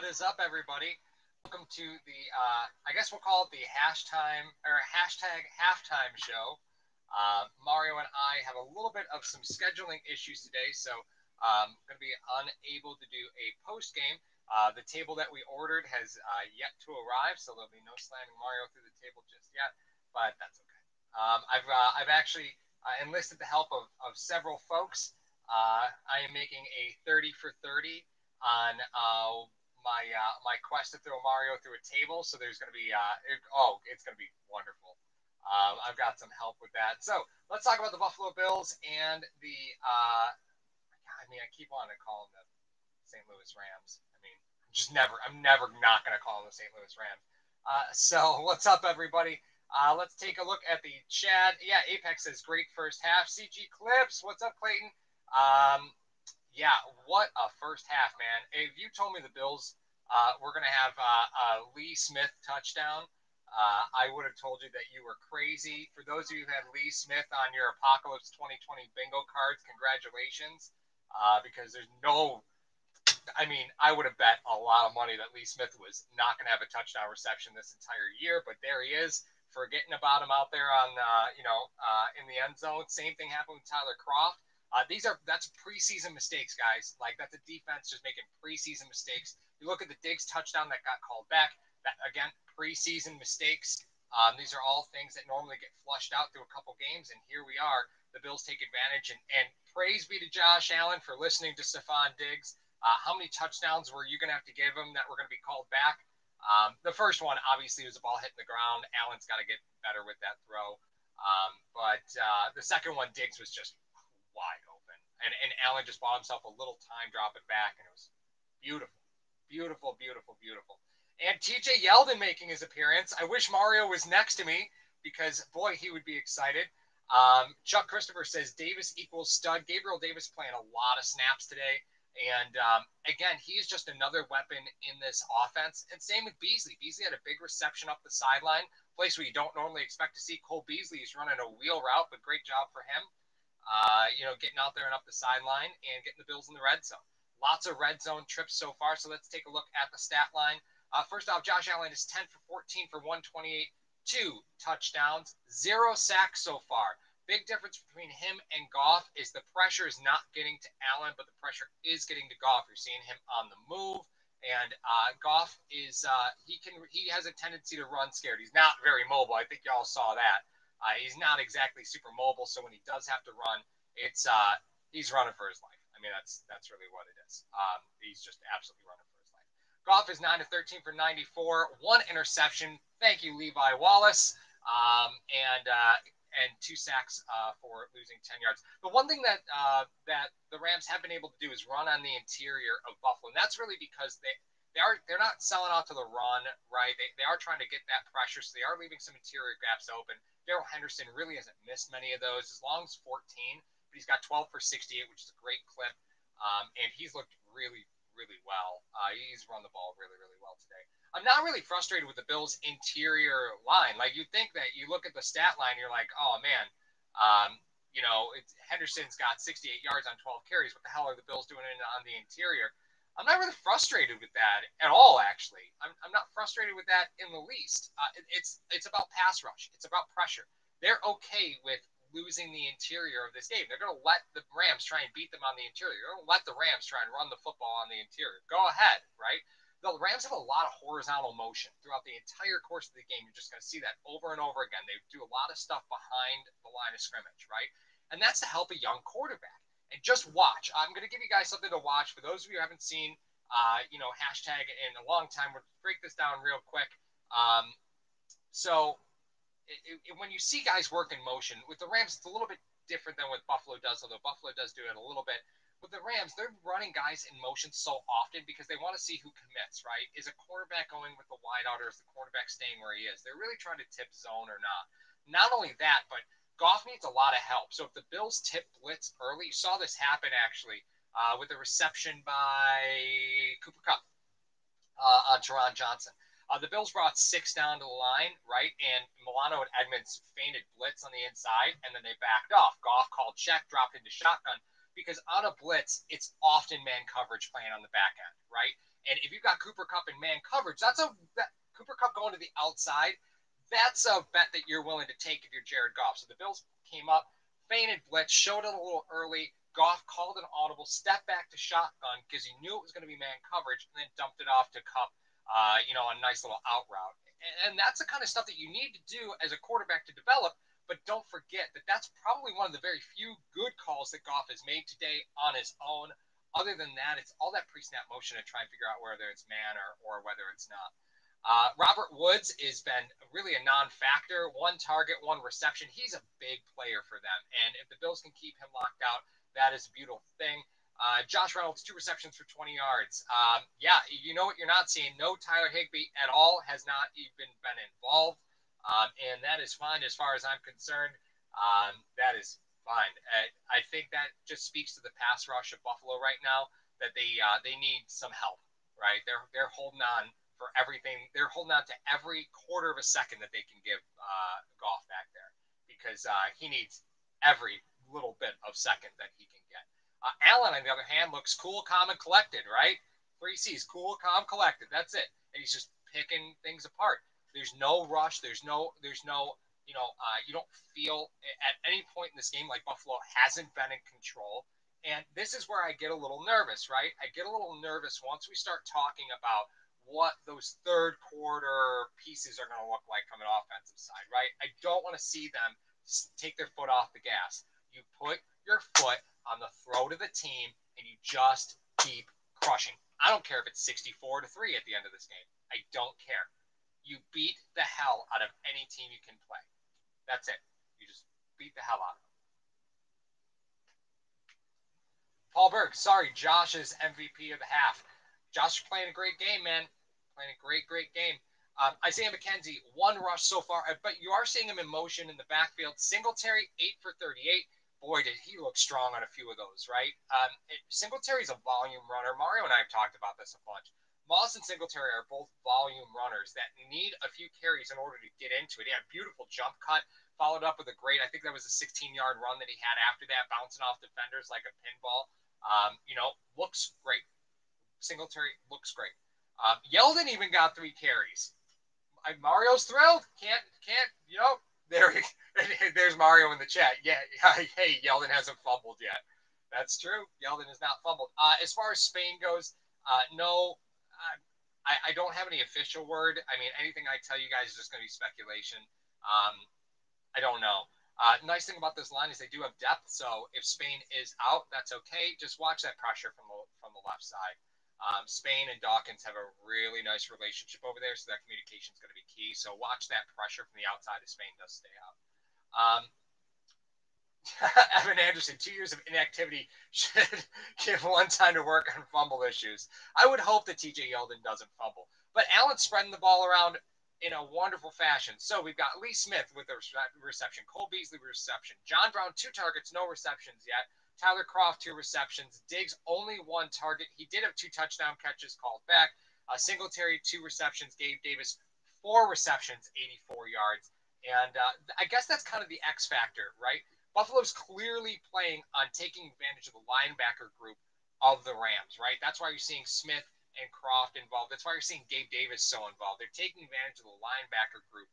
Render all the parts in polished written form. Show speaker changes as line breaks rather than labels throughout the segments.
is up, everybody? Welcome to the, I guess we'll call it the hashtag halftime show. Mario and I have a little bit of some scheduling issues today, so I'm going to be unable to do a post game. The table that we ordered has yet to arrive, so there'll be no slamming Mario through the table just yet, but that's okay. I've actually enlisted the help of several folks. I am making a 30 for 30 on my quest to throw Mario through a table. So there's going to be it's going to be wonderful. I've got some help with that. So let's talk about the Buffalo Bills and the. I keep wanting to call them the St. Louis Rams. I'm never not going to call them the St. Louis Rams. So what's up, everybody? Let's take a look at the chat. Yeah, Apex says great first half. CG Clips, what's up, Clayton? Yeah, what a first half, man. If you told me the Bills were going to have a Lee Smith touchdown, I would have told you that you were crazy. For those of you who had Lee Smith on your Apocalypse 2020 bingo cards, congratulations. Because there's no I would have bet a lot of money that Lee Smith was not going to have a touchdown reception this entire year, but there he is. Forgetting about him out there on, in the end zone. Same thing happened with Tyler Kroft. That's preseason mistakes, guys. Like, that's a defense just making preseason mistakes. You look at the Diggs touchdown that got called back. That, again, preseason mistakes. These are all things that normally get flushed out through a couple games, and here we are. The Bills take advantage, and praise be to Josh Allen for listening to Stephon Diggs. How many touchdowns were you going to have to give him that were going to be called back? The first one, obviously, was a ball hitting the ground. Allen's got to get better with that throw. But the second one, Diggs was just wide open. And Allen just bought himself a little time, drop it back, and it was beautiful. Beautiful, beautiful, beautiful. And TJ Yeldon making his appearance. I wish Mario was next to me because, boy, he would be excited. Chuck Christopher says Davis equals stud. Gabriel Davis playing a lot of snaps today. And, again, he's just another weapon in this offense. And same with Beasley. Beasley had a big reception up the sideline, place where you don't normally expect to see. Cole Beasley is running a wheel route, but great job for him. Getting out there and up the sideline and getting the Bills in the red zone. Lots of red zone trips so far, so let's take a look at the stat line. First off, Josh Allen is 10 for 14 for 128, 2 touchdowns, 0 sacks so far. Big difference between him and Goff is the pressure is not getting to Allen, but the pressure is getting to Goff. You're seeing him on the move, and Goff is he has a tendency to run scared. He's not very mobile. I think y'all saw that. He's not exactly super mobile, so when he does have to run, it's he's running for his life. That's really what it is. He's just absolutely running for his life. Goff is 9 of 13 for 94, 1 interception. Thank you, Levi Wallace, and 2 sacks for losing 10 yards. The one thing that the Rams have been able to do is run on the interior of Buffalo, and that's really because they're not selling out to the run, right? They are trying to get that pressure, so they are leaving some interior gaps open. Darrell Henderson really hasn't missed many of those, as long as 14, but he's got 12 for 68, which is a great clip, and he's looked really, really well. He's run the ball really, really well today. I'm not really frustrated with the Bills' interior line. Like, you think that you look at the stat line, you're like, oh, man, Henderson's got 68 yards on 12 carries. What the hell are the Bills doing on the interior? I'm not really frustrated with that at all, actually. I'm not frustrated with that in the least. It's about pass rush. It's about pressure. They're okay with losing the interior of this game. They're going to let the Rams try and beat them on the interior. They're going to let the Rams try and run the football on the interior. Go ahead, right? The Rams have a lot of horizontal motion throughout the entire course of the game. You're just going to see that over and over again. They do a lot of stuff behind the line of scrimmage, right? And that's to help a young quarterback. And just watch. I'm going to give you guys something to watch. For those of you who haven't seen, hashtag in a long time, we'll break this down real quick. When you see guys work in motion, with the Rams, it's a little bit different than what Buffalo does, although Buffalo does do it a little bit. With the Rams, they're running guys in motion so often because they want to see who commits, right? Is a cornerback going with the wideout, or is the cornerback staying where he is? They're really trying to tip zone or not. Not only that, but Goff needs a lot of help. So if the Bills tip blitz early, you saw this happen actually with a reception by Cooper Kupp on Teron Johnson. The Bills brought 6 down to the line, right? And Milano and Edmonds feinted blitz on the inside, and then they backed off. Goff called check, dropped into shotgun. because on a blitz, it's often man coverage playing on the back end, right? And if you've got Cooper Kupp in man coverage, Cooper Kupp going to the outside. That's a bet that you're willing to take if you're Jared Goff. So the Bills came up, feinted blitz, showed it a little early. Goff called an audible, stepped back to shotgun because he knew it was going to be man coverage, and then dumped it off to Kupp, a nice little out route. And that's the kind of stuff that you need to do as a quarterback to develop. But don't forget that that's probably one of the very few good calls that Goff has made today on his own. Other than that, it's all that pre-snap motion to try and figure out whether it's man or whether it's not. Robert Woods has been really a non-factor. 1 target, 1 reception. He's a big player for them. And if the Bills can keep him locked out, that is a beautiful thing. Josh Reynolds, 2 receptions for 20 yards. You know what you're not seeing. No Tyler Higbee at all, has not even been involved. And that is fine as far as I'm concerned. That is fine. I think that just speaks to the pass rush of Buffalo right now, that they need some help, right? They're holding on for everything. They're holding on to every quarter of a second that they can give Goff back there, because he needs every little bit of second that he can get. Allen, on the other hand, looks cool, calm, and collected, right? 3 C's, cool, calm, collected. That's it. And he's just picking things apart. There's no rush. There's no, you don't feel at any point in this game like Buffalo hasn't been in control. And this is where I get a little nervous, right? I get a little nervous once we start talking about what those third quarter pieces are going to look like from an offensive side, right? I don't want to see them take their foot off the gas. You put your foot on the throat of the team and you just keep crushing. I don't care if it's 64-3 at the end of this game. I don't care. You beat the hell out of any team you can play. That's it. You just beat the hell out of them. Paul Berg, sorry, Josh is MVP of the half. Josh is playing a great game, man. Playing a great game. Isaiah McKenzie, 1 rush so far, but you are seeing him in motion in the backfield. Singletary, 8 for 38. Boy, did he look strong on a few of those, right? Singletary's a volume runner. Mario and I have talked about this a bunch. Moss and Singletary are both volume runners that need a few carries in order to get into it. He had a beautiful jump cut, followed up with a great, I think that was a 16-yard run that he had after that, bouncing off defenders like a pinball. Looks great. Singletary looks great. Yeldon even got 3 carries. Mario's thrilled. Can't, there's Mario in the chat. Yeah, hey, Yeldon hasn't fumbled yet. That's true. Yeldon has not fumbled. As far as Spain goes, no, I don't have any official word. I mean, anything I tell you guys is just going to be speculation. I don't know. Nice thing about this line is they do have depth. So if Spain is out, that's okay. Just watch that pressure from the left side. Spain and Dawkins have a really nice relationship over there, so that communication is going to be key. So watch that pressure from the outside if Spain does stay out. Evan Anderson, 2 years of inactivity should give 1 time to work on fumble issues. I would hope that TJ Yeldon doesn't fumble. But Allen's spreading the ball around in a wonderful fashion. So we've got Lee Smith with a reception, Cole Beasley reception, John Brown, 2 targets, no receptions yet. Tyler Kroft, 2 receptions. Diggs, only 1 target. He did have 2 touchdown catches called back. Singletary, 2 receptions. Gabe Davis, 4 receptions, 84 yards. And I guess that's kind of the X factor, right? Buffalo's clearly playing on taking advantage of the linebacker group of the Rams, right? That's why you're seeing Smith and Kroft involved. That's why you're seeing Gabe Davis so involved. They're taking advantage of the linebacker group,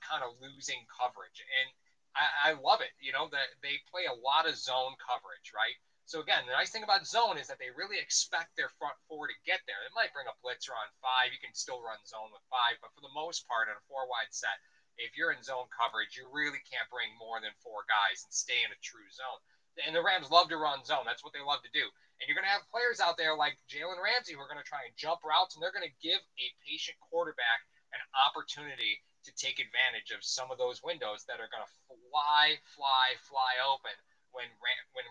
kind of losing coverage. And I love it. That they play a lot of zone coverage, right? So again, the nice thing about zone is that they really expect their front 4 to get there. They might bring a blitzer on 5. You can still run zone with 5, but for the most part, on a 4-wide set, if you're in zone coverage, you really can't bring more than 4 guys and stay in a true zone. And the Rams love to run zone. That's what they love to do. And you're going to have players out there like Jalen Ramsey who are going to try and jump routes, and they're going to give a patient quarterback an opportunity to take advantage of some of those windows that are going to fly open when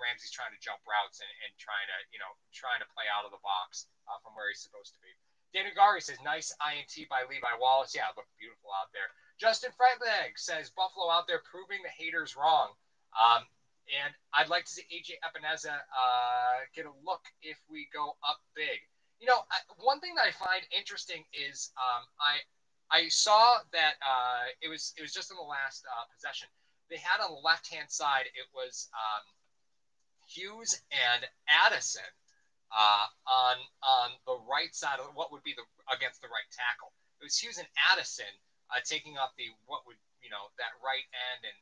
Ramsey's trying to jump routes and trying to play out of the box from where he's supposed to be. David Gari says, nice INT by Levi Wallace. Yeah, it looked beautiful out there. Justin Fretleg says, Buffalo out there proving the haters wrong. And I'd like to see AJ Epineza get a look if we go up big. One thing that I find interesting is I saw that it was just in the last possession. They had on the left-hand side, it was Hughes and Addison on the right side of what would be the against the right tackle. It was Hughes and Addison taking up the what would that right end and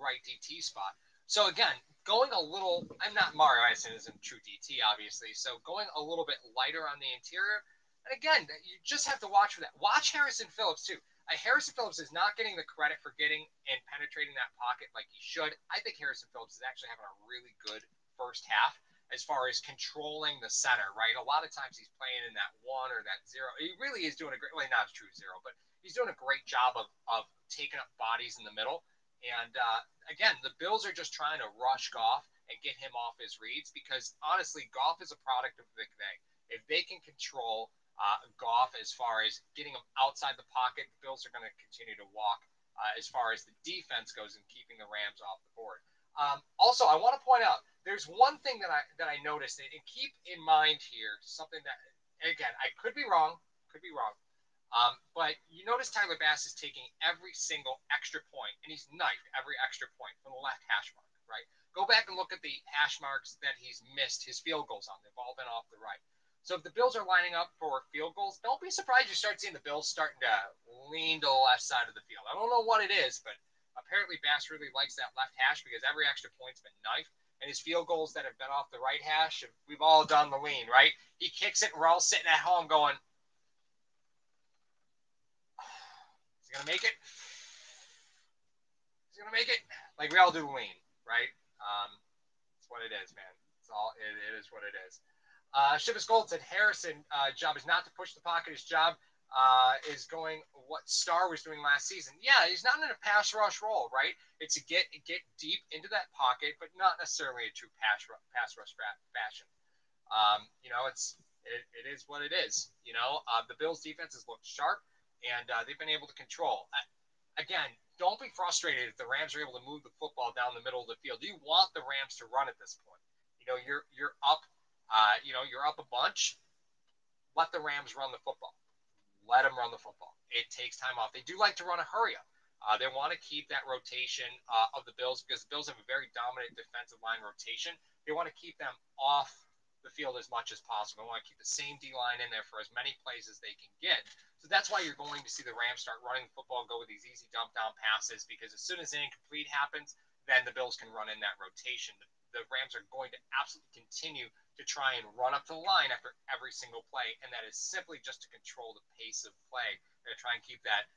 right DT spot. So again, going a little, I'm not Mario Addison isn't true DT obviously, so going a little bit lighter on the interior. And again, you just have to watch for that. Watch Harrison Phillips too. Harrison Phillips is not getting the credit for getting and penetrating that pocket like he should. I think Harrison Phillips is actually having a really good first half as far as controlling the center, right? A lot of times he's playing in that one or that zero. He really is doing a great, well, not a true zero, but he's doing a great job of taking up bodies in the middle. And again, the Bills are just trying to rush Goff and get him off his reads because honestly, Goff is a product of McVay. If they can control Goff as far as getting him outside the pocket, the Bills are going to continue to walk as far as the defense goes and keeping the Rams off the board. Also, I want to point out there's one thing that I noticed, and keep in mind here something that again I could be wrong, but you notice Tyler Bass is taking every single extra point, and he's knifed every extra point from the left hash mark, right? Go back and look at the hash marks that he's missed his field goals on. They've all been off the right. So if the Bills are lining up for field goals, don't be surprised you start seeing the Bills starting to lean to the left side of the field. I don't know what it is, but apparently Bass really likes that left hash because every extra point's been knifed. And his field goals that have been off the right hash, we've all done the lean, right? He kicks it, and we're all sitting at home going, is he going to make it? Is he going to make it? Like we all do lean, right? It's what it is, man. It is what it is. Shivas Gold said Harrison' job is not to push the pocket. His job is going what Starr was doing last season. Yeah, he's not in a pass rush role, right? It's to get deep into that pocket, but not necessarily a true pass rush fashion. It is what it is. The Bills' defense has looked sharp, and they've been able to control. Again, don't be frustrated if the Rams are able to move the football down the middle of the field. You want the Rams to run at this point. You're up. You're up a bunch. Let the Rams run the football. Let them run the football. It takes time off. They do like to run a hurry up. They want to keep that rotation of the Bills because the Bills have a very dominant defensive line rotation. They want to keep them off the field as much as possible. They want to keep the same D line in there for as many plays as they can get. So that's why you're going to see the Rams start running the football, go with these easy dump down passes because as soon as an incomplete happens, then the Bills can run in that rotation. The Rams are going to absolutely continue to try and run up to the line after every single play, and that is simply just to control the pace of play. They're trying to keep that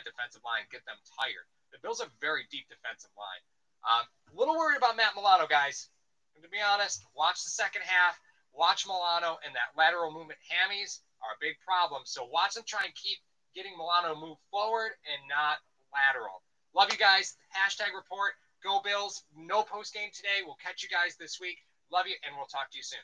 defensive line, get them tired. The Bills have a very deep defensive line. A little worried about Matt Milano, guys. And to be honest, watch the second half. Watch Milano, and that lateral movement hammies are a big problem. So watch them try and keep getting Milano to move forward and not lateral. Love you guys. Hashtag report. Go Bills. No post game today. We'll catch you guys this week. Love you, and we'll talk to you soon.